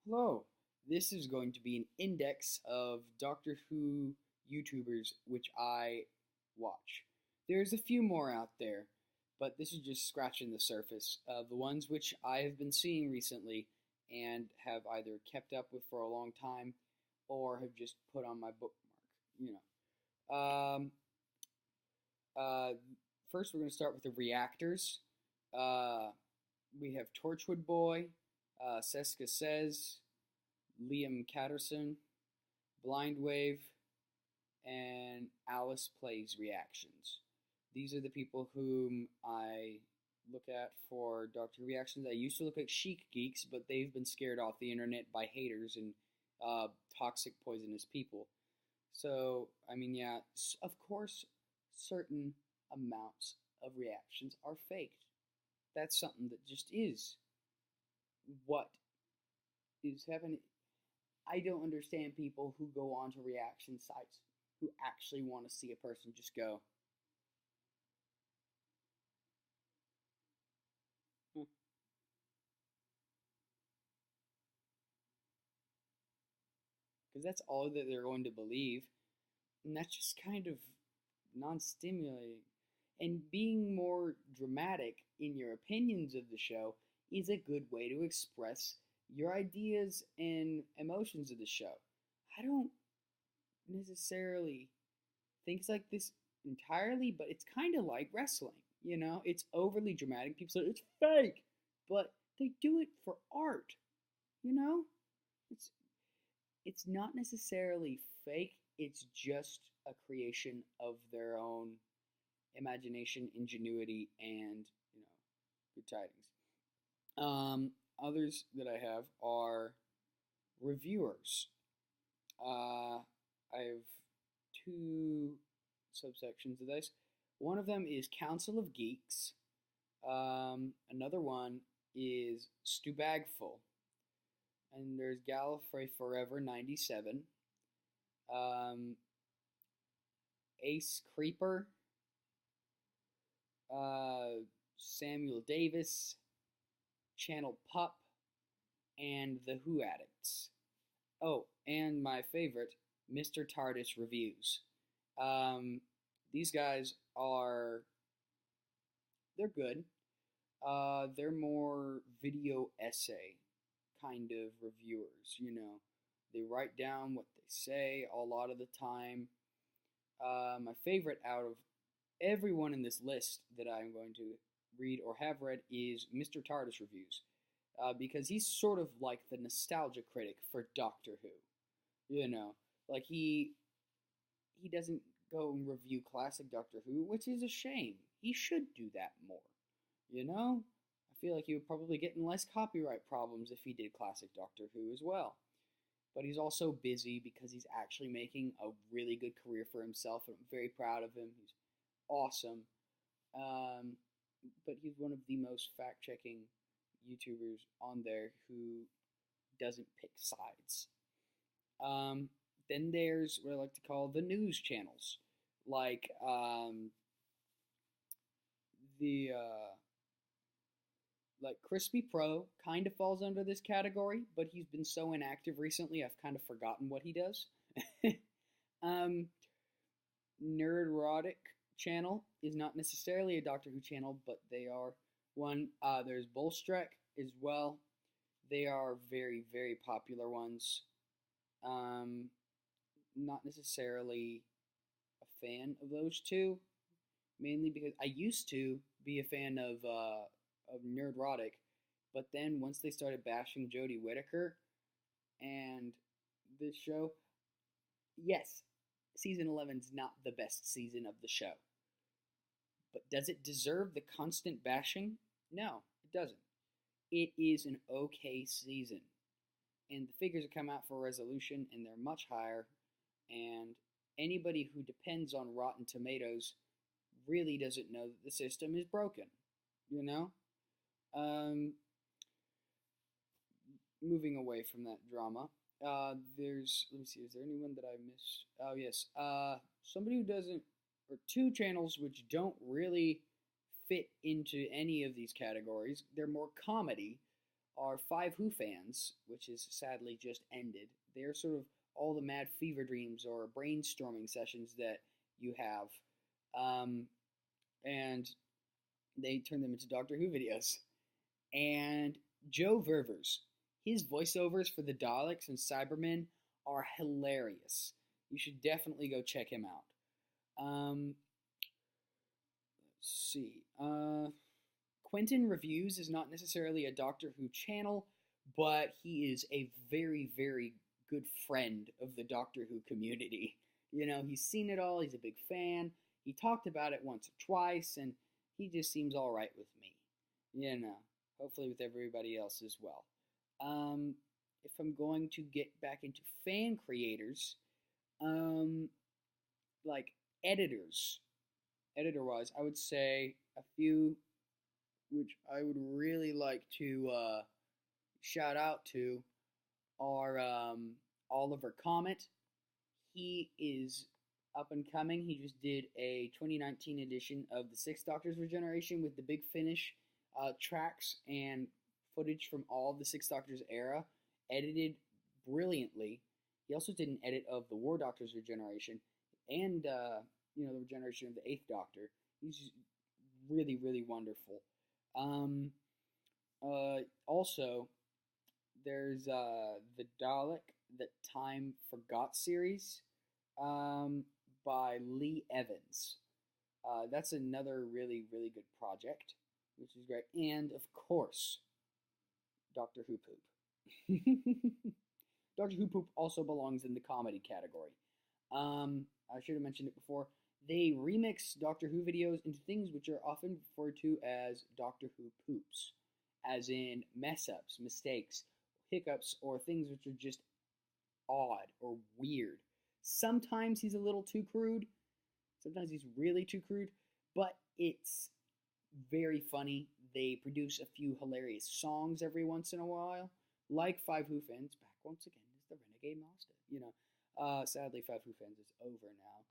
Hello, this is going to be an index of Doctor Who YouTubers which I watch. There's a few more out there, but this is just scratching the surface of the ones which I have been seeing recently and have either kept up with for a long time or have just put on my bookmark. You know. Uh, First, we're going to start with the reactors. Uh, we have Torchwood Boy, Seska Says, Liam Catterson, Blind Wave, and Alice Plays Reactions. These are the people whom I look at for Doctor Who reactions. I used to look at Chic Geeks, but they've been scared off the internet by haters and toxic, poisonous people. So, I mean, yeah, of course, certain amounts of reactions are faked. That's something that just is what is happening. I don't understand people who go onto reaction sites who actually want to see a person just go, because that's all that they're going to believe. And that's just kind of non stimulating. And being more dramatic in your opinions of the show is a good way to express your ideas and emotions of the show. I don't necessarily think it's like this entirely, but it's kind of like wrestling. It's overly dramatic. People say it's fake, but they do it for art. You know, it's it's not necessarily fake. It's just a creation of their own imagination, ingenuity, and good tidings. Others that I have are reviewers. I have two subsections of this. One of them is Council of Geeks. Another one is Stu Bagful. And there's Gallifrey Forever 97. Um, Ace Creeper. Samuel Davis. Channel Pup. And The Who Addicts. Oh, and my favorite, Mr. TARDIS Reviews. These guys they're good. They're more video essay kind of reviewers. They write down what they say a lot of the time. My favorite out of everyone in this list that I'm going to read or have read is Mr. TARDIS Reviews. Because he's sort of like the nostalgia critic for Doctor Who. Like he doesn't go and review classic Doctor Who, which is a shame. He should do that more. I feel like he would probably get in less copyright problems if he did classic Doctor Who as well. But he's also busy because he's actually making a really good career for himself, and I'm very proud of him. He's awesome. But he's one of the most fact-checking YouTubers on there who doesn't pick sides. Then there's what I like to call the news channels, like the like Crispy Pro kind of falls under this category, but he's been so inactive recently, I've kind of forgotten what he does. Nerdrotic channel is not necessarily a Doctor Who channel, but they are one. There's Bullstrek as well. They are very, very popular ones. Not necessarily a fan of those two, mainly because I used to be a fan of Nerdrotic, but then once they started bashing Jodie Whittaker and this show, yes, season 11 is not the best season of the show. But does it deserve the constant bashing? No, it doesn't. It is an okay season. And the figures have come out for resolution, and they're much higher. And anybody who depends on Rotten Tomatoes really doesn't know that the system is broken. Moving away from that drama, let me see, is there anyone that I missed? Oh, yes. Somebody who doesn't, or two channels which don't really fit into any of these categories. They're more comedy. are Five Who fans, which is sadly just ended. They're sort of all the mad fever dreams or brainstorming sessions that you have, and they turn them into Doctor Who videos. And Joe Ververs, his voiceovers for the Daleks and Cybermen are hilarious. You should definitely go check him out. Let's see. Quentin Reviews is not necessarily a Doctor Who channel, but he is a very, very good friend of the Doctor Who community. You know, he's seen it all, he's a big fan. He talked about it once or twice, and he just seems alright with me. You know, hopefully with everybody else as well. If I'm going to get back into fan creators, like editors, editor-wise, I would say a few which I would really like to shout out to are Oliver Comet. He is up and coming. He just did a 2019 edition of the Sixth Doctor's Regeneration with the Big Finish tracks and footage from all of the Sixth Doctor's era, edited brilliantly. He also did an edit of the War Doctor's Regeneration and the regeneration of the Eighth Doctor. He's really, really wonderful. Also, there's the Dalek That Time Forgot series by Lee Evans. That's another really, really good project, which is great. And, of course, Doctor Who Poop. Doctor Who Poop also belongs in the comedy category. I should have mentioned it before. They remix Doctor Who videos into things which are often referred to as Doctor Who poops, as in mess-ups, mistakes, hiccups, or things which are just odd or weird. Sometimes he's a little too crude. Sometimes he's really too crude, but it's very funny. They produce a few hilarious songs every once in a while, like Five Who Fans, back once again as the Renegade Master. Sadly, Five Who Fans is over now.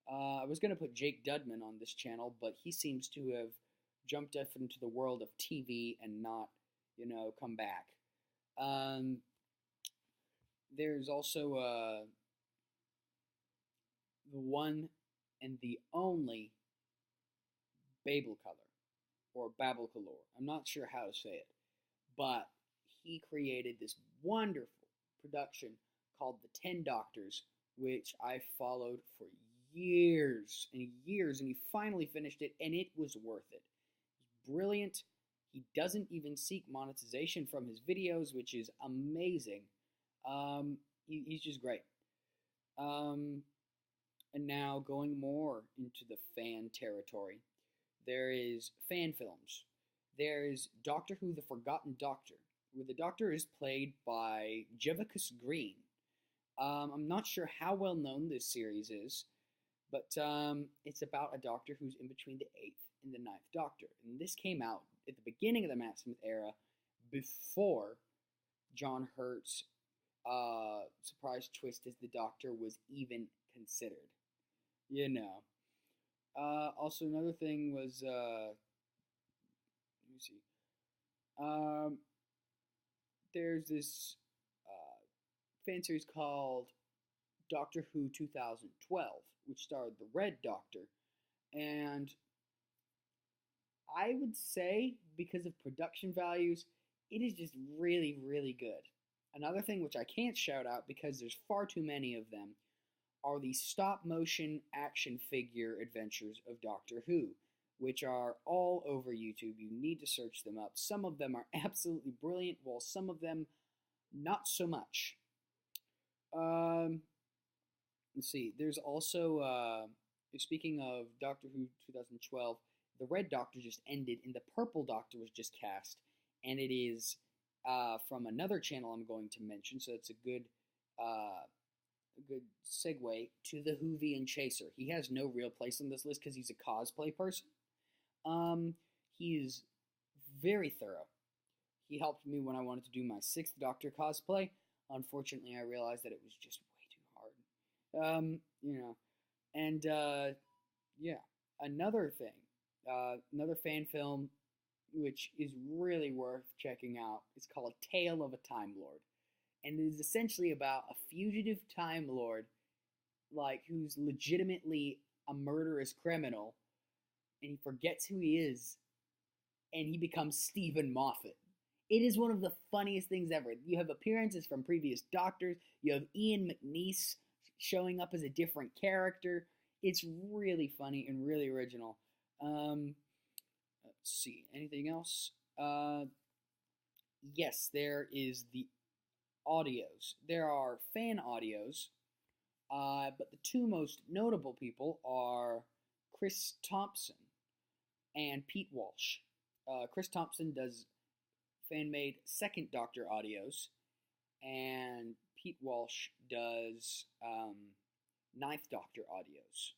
I was going to put Jake Dudman on this channel, but he seems to have jumped up into the world of TV and not, come back. There's also the one and the only Babel Color, or Babel Color. I'm not sure how to say it, but he created this wonderful production called The 10 Doctors, which I followed for years and years, and he finally finished it, and it was worth it. It's brilliant. He doesn't even seek monetization from his videos, which is amazing. He's just great. And now going more into the fan territory, there is fan films. There's Doctor Who: The Forgotten Doctor, where the Doctor is played by Jevicus Green. I'm not sure how well known this series is, but it's about a Doctor who's in between the 8th and the 9th Doctor. And this came out at the beginning of the Matt Smith era, before John Hurt's surprise twist as the Doctor was even considered. Also, another thing was, let me see. There's this fan series called Doctor Who 2012, which starred the Red Doctor, and I would say, because of production values, it is just really, really good. Another thing which I can't shout out because there's far too many of them are the stop-motion action figure adventures of Doctor Who, which are all over YouTube. You need to search them up. Some of them are absolutely brilliant, while some of them not so much. Let's see. There's also, speaking of Doctor Who 2012, the Red Doctor just ended, and the Purple Doctor was just cast, and it is from another channel I'm going to mention, so it's a good segue to the Whovian Chaser. He has no real place on this list because he's a cosplay person. He is very thorough. He helped me when I wanted to do my 6th Doctor cosplay. Unfortunately, I realized that it was just way too hard. Yeah. Another thing, another fan film, which is really worth checking out. It's called Tale of a Time Lord, and it is essentially about a fugitive Time Lord, like who's legitimately a murderous criminal, and he forgets who he is, and he becomes Stephen Moffat. It is one of the funniest things ever. You have appearances from previous Doctors. You have Ian McNeice showing up as a different character. It's really funny and really original. Let's see. Anything else? Yes, there is the audios. There are fan audios, but the two most notable people are Chris Thompson and Pete Walsh. Chris Thompson does fan-made Second Doctor audios, and Pete Walsh does Ninth Doctor audios.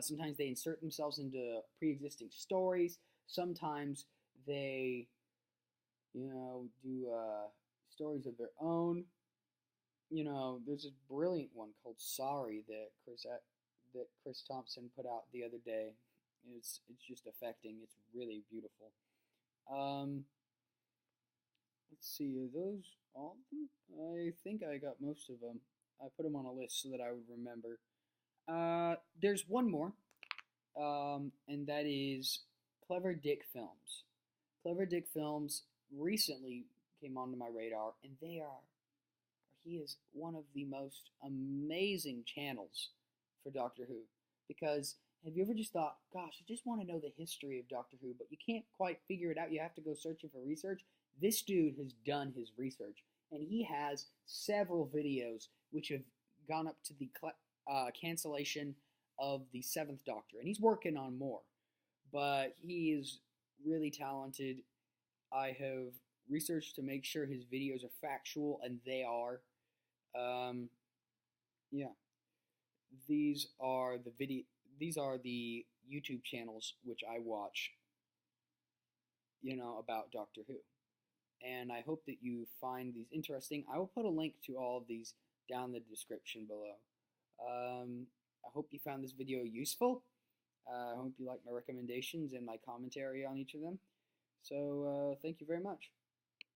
Sometimes they insert themselves into pre-existing stories. Sometimes they, do stories of their own. There's this brilliant one called "Sorry" that Chris Thompson put out the other day. It's just affecting. It's really beautiful. Let's see, are those all of them? I think I got most of them. I put them on a list so that I would remember. There's one more, and that is Clever Dick Films. Clever Dick Films recently came onto my radar, and he is one of the most amazing channels for Doctor Who. Because have you ever just thought, gosh, I just want to know the history of Doctor Who, but you can't quite figure it out. You have to go searching for research. This dude has done his research, and he has several videos which have gone up to the cancellation of the Seventh Doctor, and he's working on more. But he is really talented. I have researched to make sure his videos are factual, and they are. Yeah. These are the YouTube channels which I watch, about Doctor Who. And I hope that you find these interesting. I will put a link to all of these down in the description below. I hope you found this video useful. I hope you liked my recommendations and my commentary on each of them. So, thank you very much.